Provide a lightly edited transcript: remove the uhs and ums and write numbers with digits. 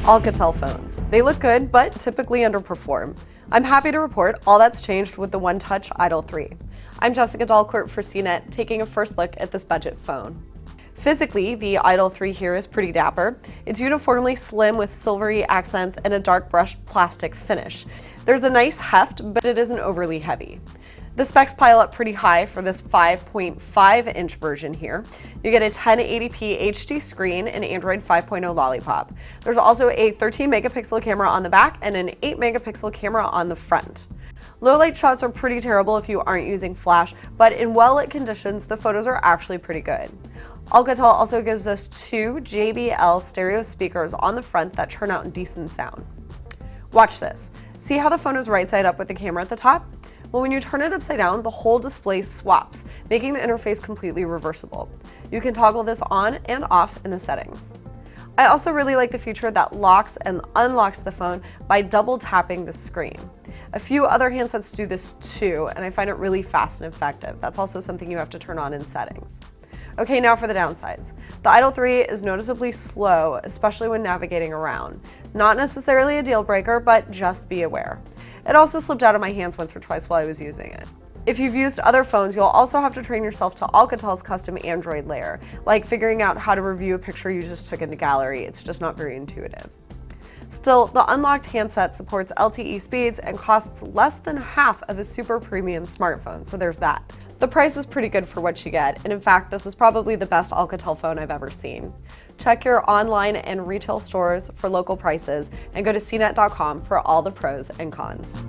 Alcatel phones. They look good, but typically underperform. I'm happy to report all that's changed with the OneTouch Idol 3. I'm Jessica Dalcourt for CNET, taking a first look at this budget phone. Physically, the Idol 3 here is pretty dapper. It's uniformly slim with silvery accents and a dark brushed plastic finish. There's a nice heft, but it isn't overly heavy. The specs pile up pretty high for this 5.5-inch version here. You get a 1080p HD screen and Android 5.0 Lollipop. There's also a 13-megapixel camera on the back and an 8-megapixel camera on the front. Low-light shots are pretty terrible if you aren't using flash, but in well-lit conditions, the photos are actually pretty good. Alcatel also gives us two JBL stereo speakers on the front that turn out decent sound. Watch this. See how the phone is right side up with the camera at the top? Well, when you turn it upside down, the whole display swaps, making the interface completely reversible. You can toggle this on and off in the settings. I also really like the feature that locks and unlocks the phone by double tapping the screen. A few other handsets do this too, and I find it really fast and effective. That's also something you have to turn on in settings. Okay, now for the downsides. The Idol 3 is noticeably slow, especially when navigating around. Not necessarily a deal breaker, but just be aware. It also slipped out of my hands once or twice while I was using it. If you've used other phones, you'll also have to train yourself to Alcatel's custom Android layer, like figuring out how to review a picture you just took in the gallery. It's just not very intuitive. Still, the unlocked handset supports LTE speeds and costs less than half of a super premium smartphone, so there's that. The price is pretty good for what you get, and in fact, this is probably the best Alcatel phone I've ever seen. Check your online and retail stores for local prices and go to cnet.com for all the pros and cons.